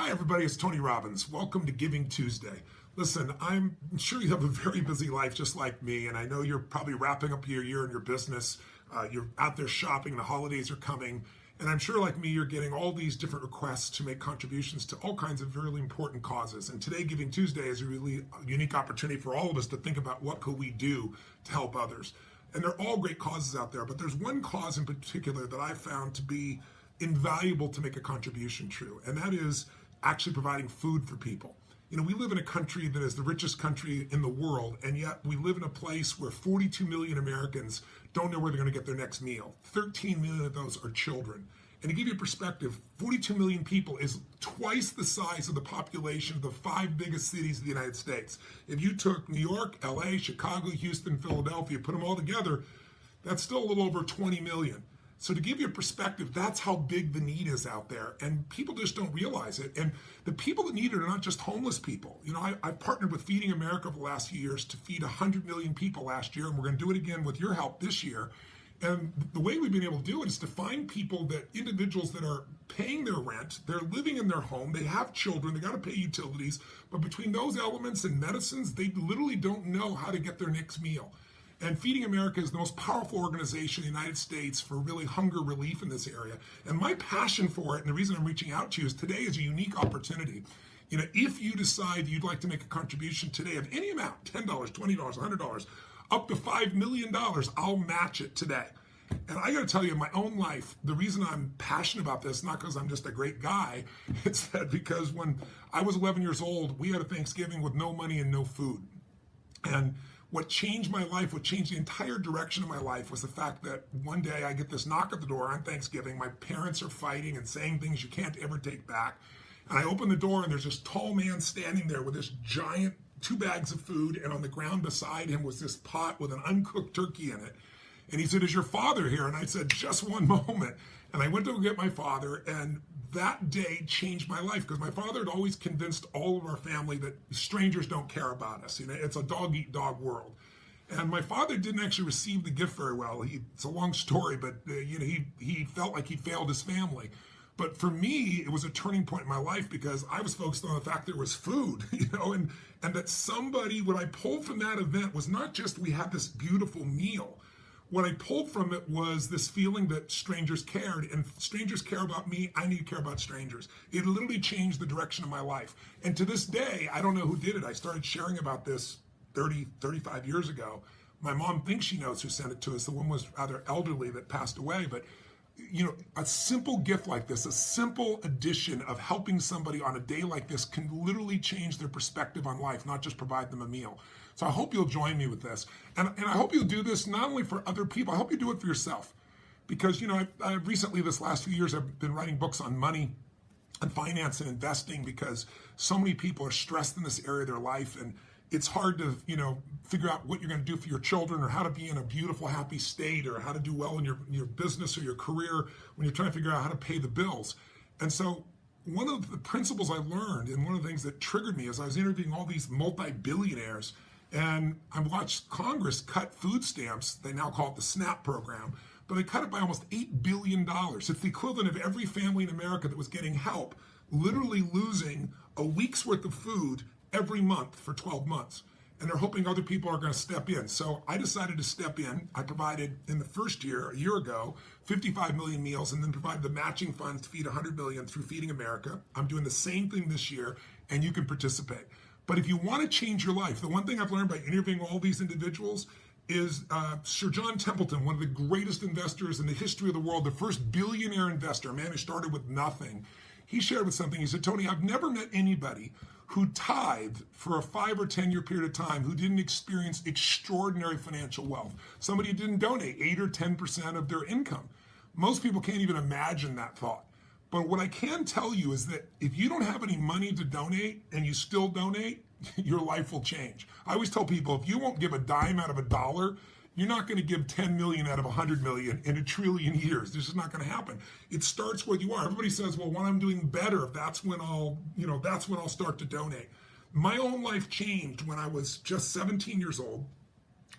Hi, everybody. It's Tony Robbins. Welcome to Giving Tuesday. Listen, I'm sure you have a very busy life just like me, and I know you're probably wrapping up your year in your business. You're out there shopping, the holidays are coming, and I'm sure like me, you're getting all these different requests to make contributions to all kinds of really important causes. And today, Giving Tuesday is a really unique opportunity for all of us to think about what could we do to help others. And they're all great causes out there, but there's one cause in particular that I found to be invaluable to make a contribution to, and that is actually providing food for people. You know, we live in a country that is the richest country in the world, and yet we live in a place where 42 million Americans don't know where they're going to get their next meal. 13 million of those are children. And to give you a perspective, 42 million people is twice the size of the population of the 5 biggest cities of the United States. If you took New York, LA, Chicago, Houston, Philadelphia, put them all together, that's still a little over 20 million. So to give you a perspective, that's how big the need is out there. And people just don't realize it. And the people that need it are not just homeless people. You know, I've partnered with Feeding America for the last few years to feed 100 million people last year, and we're going to do it again with your help this year. And the way we've been able to do it is to find people, that individuals that are paying their rent, they're living in their home, they have children, they got to pay utilities, but between those elements and medicines, they literally don't know how to get their next meal. And Feeding America is the most powerful organization in the United States for really hunger relief in this area. And my passion for it, and the reason I'm reaching out to you, is today is a unique opportunity. You know, if you decide you'd like to make a contribution today of any amount, $10, $20, $100, up to $5 million, I'll match it today. And I got to tell you, in my own life, the reason I'm passionate about this, not because I'm just a great guy, it's that because when I was 11 years old, we had a Thanksgiving with no money and no food. And what changed my life, what changed the entire direction of my life, was the fact that one day I get this knock at the door on Thanksgiving. My parents are fighting and saying things you can't ever take back. And I open the door and there's this tall man standing there with this giant 2 bags of food, and on the ground beside him was this pot with an uncooked turkey in it. And he said, "Is your father here?" And I said, "Just one moment." And I went to go get my father, and that day changed my life, because my father had always convinced all of our family that strangers don't care about us. You know, it's a dog-eat-dog world. And my father didn't actually receive the gift very well. It's a long story, but he felt like he failed his family. But for me, it was a turning point in my life, because I was focused on the fact there was food, and that somebody, what I pulled from that event was not just we had this beautiful meal. What I pulled from it was this feeling that strangers cared, and strangers care about me. I need to care about strangers. It literally changed the direction of my life. And to this day, I don't know who did it. I started sharing about this 35 years ago. My mom thinks she knows who sent it to us. The woman was rather elderly that passed away, but a simple gift like this, a simple addition of helping somebody on a day like this, can literally change their perspective on life, not just provide them a meal. So I hope you'll join me with this. And I hope you'll do this not only for other people, I hope you do it for yourself. Because, I recently, this last few years, I've been writing books on money and finance and investing, because so many people are stressed in this area of their life, and it's hard to, figure out what you're going to do for your children, or how to be in a beautiful, happy state, or how to do well in your business or your career when you're trying to figure out how to pay the bills. And so one of the principles I learned, and one of the things that triggered me, is I was interviewing all these multi-billionaires, and I watched Congress cut food stamps. They now call it the SNAP program, but they cut it by almost $8 billion. It's the equivalent of every family in America that was getting help literally losing a week's worth of food every month for 12 months. And they're hoping other people are going to step in. So I decided to step in. I provided, in the first year, a year ago, 55 million meals, and then provided the matching funds to feed 100 million through Feeding America. I'm doing the same thing this year, and you can participate. But if you want to change your life, the one thing I've learned by interviewing all these individuals is Sir John Templeton, one of the greatest investors in the history of the world, the first billionaire investor, a man who started with nothing. He shared with something. He said, "Tony, I've never met anybody who tithed for a 5 or 10 year period of time who didn't experience extraordinary financial wealth. Somebody who didn't donate 8 or 10% of their income." Most people can't even imagine that thought. But what I can tell you is that if you don't have any money to donate and you still donate, your life will change. I always tell people, if you won't give a dime out of a dollar, you're not going to give 10 million out of 100 million in a trillion years. This is not going to happen. It starts where you are. Everybody says, "Well, when I'm doing better, that's when I'll start to donate." My own life changed when I was just 17 years old.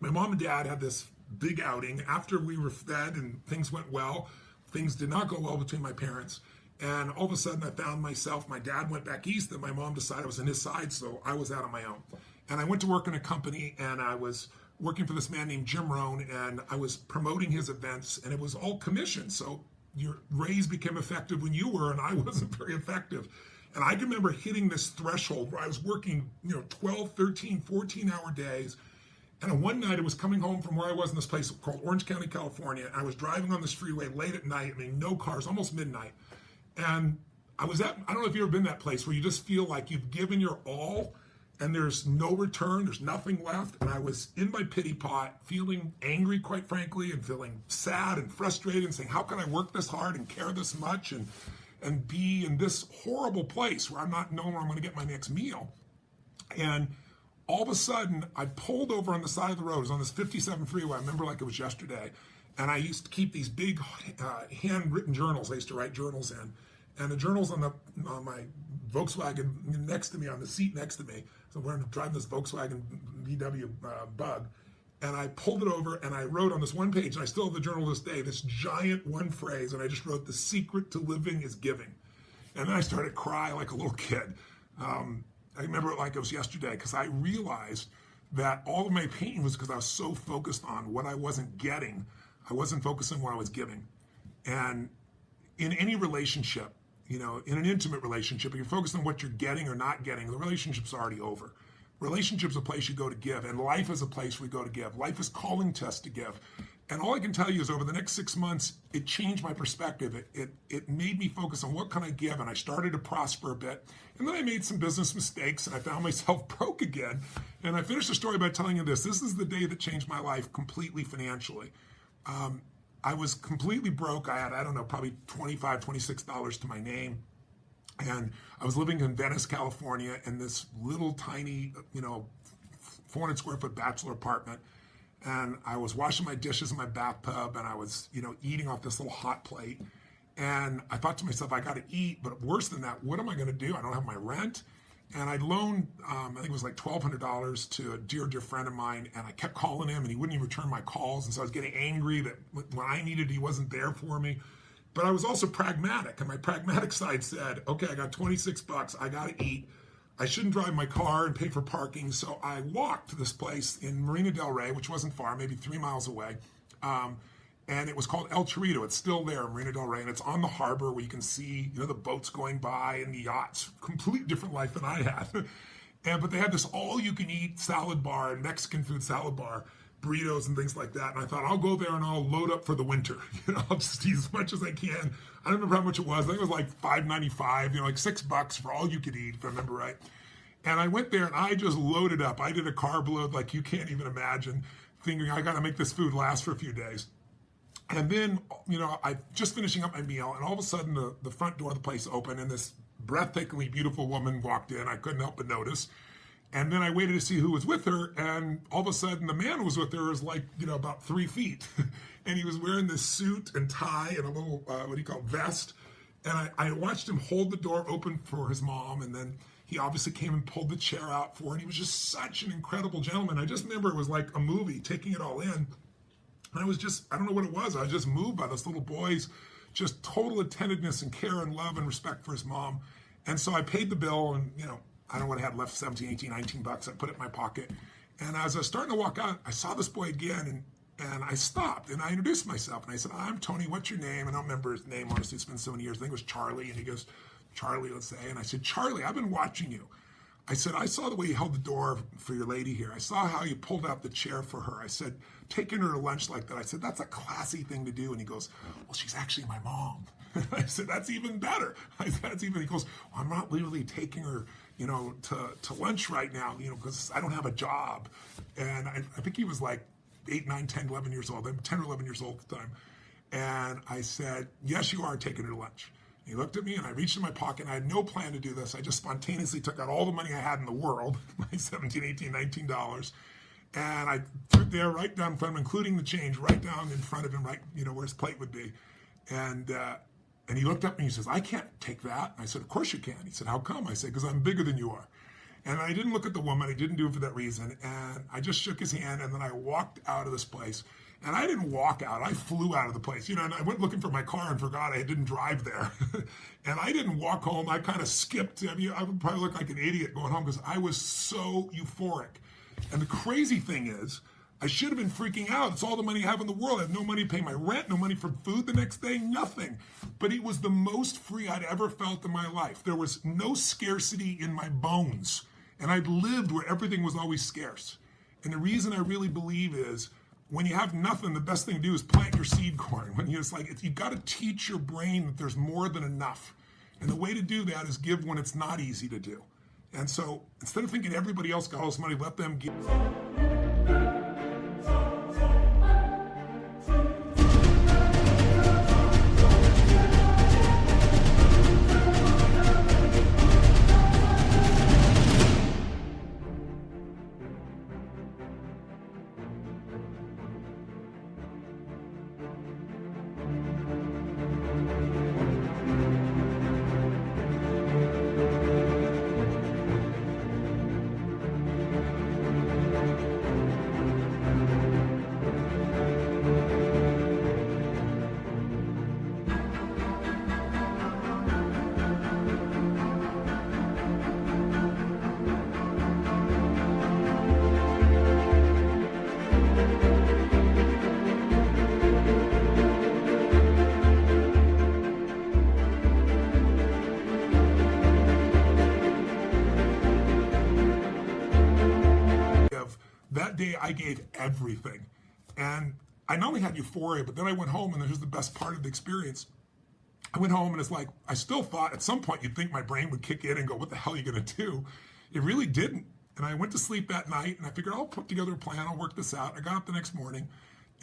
My mom and dad had this big outing after we were fed and things went well. Things did not go well between my parents. And all of a sudden I found myself, my dad went back east and my mom decided I was on his side, so I was out on my own. And I went to work in a company and I was working for this man named Jim Rohn, and I was promoting his events, and it was all commission. So your raise became effective when you were, and I wasn't very effective. And I can remember hitting this threshold where I was working, 12, 13, 14-hour days. And one night I was coming home from where I was in this place called Orange County, California. And I was driving on this freeway late at night. I mean, no cars, almost midnight. And I don't know if you've ever been that place where you just feel like you've given your all and there's no return, there's nothing left. And I was in my pity pot, feeling angry, quite frankly, and feeling sad and frustrated and saying, how can I work this hard and care this much and be in this horrible place where I'm not knowing where I'm going to get my next meal? And all of a sudden, I pulled over on the side of the road. It was on this 57 freeway. I remember like it was yesterday. And I used to keep these big handwritten journals. I used to write journals in. And the journals on my Volkswagen next to me, on the seat next to me. So we're driving this Volkswagen VW Bug. And I pulled it over and I wrote on this one page, and I still have the journal to this day, this giant one phrase. And I just wrote, "The secret to living is giving." And then I started crying like a little kid. I remember it like it was yesterday, because I realized that all of my pain was because I was so focused on what I wasn't getting. I wasn't focusing on what I was giving. And in any relationship, in an intimate relationship, if you're focused on what you're getting or not getting, the relationship's already over. Relationship's a place you go to give, and life is a place we go to give. Life is calling to us to give. And all I can tell you is over the next 6 months, it changed my perspective. It made me focus on what can I give, and I started to prosper a bit. And then I made some business mistakes, and I found myself broke again. And I finished the story by telling you this. This is the day that changed my life completely financially. I was completely broke. I had, probably $25, $26 to my name. And I was living in Venice, California, in this little tiny, 400 square foot bachelor apartment. And I was washing my dishes in my bathtub, and I was, eating off this little hot plate. And I thought to myself, I got to eat, but worse than that, what am I going to do? I don't have my rent. And I loaned, I think it was like $1,200 to a dear, dear friend of mine, and I kept calling him, and he wouldn't even return my calls. And so I was getting angry that when I needed, he wasn't there for me. But I was also pragmatic, and my pragmatic side said, okay, I got $26, I got to eat. I shouldn't drive my car and pay for parking, so I walked to this place in Marina del Rey, which wasn't far, maybe 3 miles away. And it was called El Chorrito. It's still there, Marina del Rey, and it's on the harbor where you can see, the boats going by and the yachts. Completely different life than I had. But they had this all-you-can-eat salad bar, and Mexican food salad bar, burritos and things like that. And I thought, I'll go there and I'll load up for the winter. I'll just eat as much as I can. I don't remember how much it was. I think it was like $5.95, like $6 for all you could eat, if I remember right. And I went there and I just loaded up. I did a carb load like you can't even imagine, thinking I got to make this food last for a few days. And then, I just finishing up my meal, and all of a sudden the front door of the place opened, and this breathtakingly beautiful woman walked in. I couldn't help but notice. And then I waited to see who was with her, and all of a sudden the man who was with her was like, about 3 feet. And he was wearing this suit and tie and a little, vest. And I watched him hold the door open for his mom, and then he obviously came and pulled the chair out for her, and he was just such an incredible gentleman. I just remember it was like a movie, taking it all in. And I don't know what it was. I was just moved by this little boy's just total attentiveness and care and love and respect for his mom. And so I paid the bill, and, I don't know what I had left, 17, 18, 19 bucks. I put it in my pocket. And as I was starting to walk out, I saw this boy again, and I stopped, and I introduced myself. And I said, "I'm Tony, what's your name?" And I don't remember his name, honestly. It's been so many years. I think it was Charlie. And he goes, "Charlie, let's say." And I said, "Charlie, I've been watching you." I said, "I saw the way you held the door for your lady here. I saw how you pulled out the chair for her." I said, "Taking her to lunch like that." I said, "That's a classy thing to do." And he goes, "Well, she's actually my mom." I said, "That's even better." I said, "That's even." He goes, "Well, I'm not literally taking her, to lunch right now, because I don't have a job." And I think he was like 8, 9, 10, 11 years old. 10 or 11 years old at the time. And I said, "Yes, you are taking her to lunch." He looked at me, and I reached in my pocket, and I had no plan to do this. I just spontaneously took out all the money I had in the world, my $17, $18, $19, and I threw it there right down in front of him, including the change, right down in front of him, right, where his plate would be. And he looked up and he says, "I can't take that." And I said, "Of course you can." He said, "How come?" I said, "Because I'm bigger than you are." And I didn't look at the woman. I didn't do it for that reason. And I just shook his hand, and then I walked out of this place. And I didn't walk out. I flew out of the place. And I went looking for my car and forgot I didn't drive there. And I didn't walk home. I kind of skipped. I would probably look like an idiot going home because I was so euphoric. And the crazy thing is, I should have been freaking out. It's all the money I have in the world. I have no money to pay my rent, no money for food the next day, nothing. But it was the most free I'd ever felt in my life. There was no scarcity in my bones. And I'd lived where everything was always scarce. And the reason I really believe is, when you have nothing, the best thing to do is plant your seed corn. When you've got to teach your brain that there's more than enough. And the way to do that is give when it's not easy to do. And so instead of thinking everybody else got all this money, let them give. That day I gave everything. And I not only had euphoria, but then I went home, and here's the best part of the experience. I went home and it's like, I still thought at some point you'd think my brain would kick in and go, what the hell are you gonna do? It really didn't. And I went to sleep that night and I figured I'll put together a plan, I'll work this out. I got up the next morning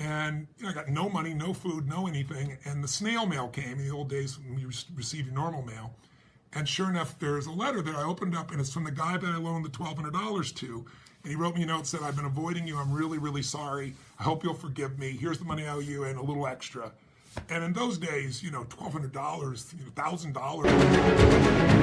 and I got no money, no food, no anything. And the snail mail came in the old days when you received normal mail. And sure enough, there's a letter that I opened up, and it's from the guy that I loaned the $1,200 to. And he wrote me a note, said, I've been avoiding you. I'm really, really sorry. I hope you'll forgive me. Here's the money I owe you and a little extra. And in those days, $1,200, $1,000.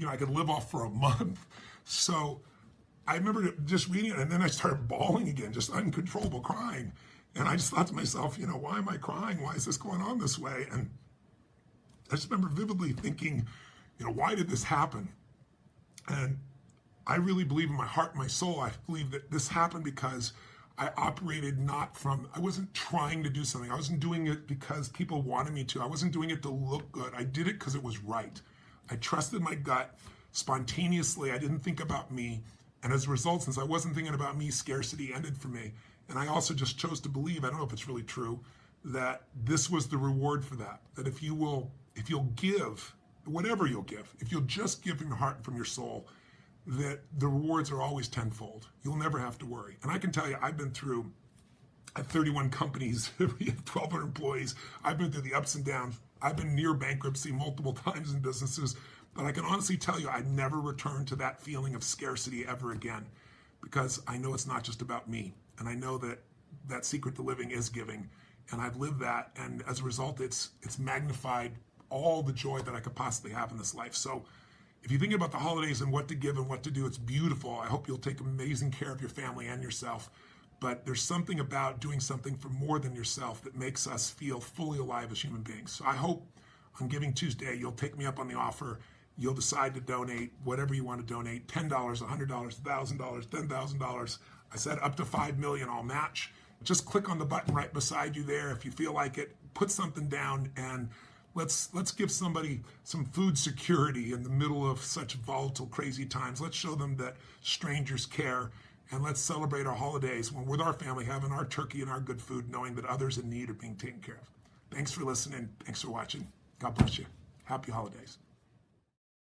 I could live off for a month. So I remember just reading it, and then I started bawling again, just uncontrollable crying. And I just thought to myself, why am I crying? Why is this going on this way? And I just remember vividly thinking, why did this happen? And I really believe in my heart and my soul, I believe that this happened because I operated I wasn't trying to do something. I wasn't doing it because people wanted me to. I wasn't doing it to look good. I did it because it was right. I trusted my gut spontaneously. I didn't think about me. And as a result, since I wasn't thinking about me, scarcity ended for me. And I also just chose to believe, I don't know if it's really true, that this was the reward for that. That if you'll give, whatever you'll give, if you'll just give from your heart and from your soul, that the rewards are always tenfold. You'll never have to worry. And I can tell you, I've been through, I have 31 companies, we have 1,200 employees. I've been through the ups and downs. I've been near bankruptcy multiple times in businesses, but I can honestly tell you I'd never return to that feeling of scarcity ever again, because I know it's not just about me. And I know that secret to living is giving. And I've lived that. And as a result, it's magnified all the joy that I could possibly have in this life. So if you think about the holidays and what to give and what to do, it's beautiful. I hope you'll take amazing care of your family and yourself. But there's something about doing something for more than yourself that makes us feel fully alive as human beings. So I hope on Giving Tuesday, you'll take me up on the offer. You'll decide to donate whatever you want to donate, $10, $100, $1,000, $10,000. I said up to $5 million I'll match. just click on the button right beside you there if you feel like it. Put something down, and let's give somebody some food security in the middle of such volatile, crazy times. Let's show them that strangers care, and let's celebrate our holidays when with our family, having our turkey and our good food, knowing that others in need are being taken care of. Thanks for listening. Thanks for watching. God bless you. Happy holidays.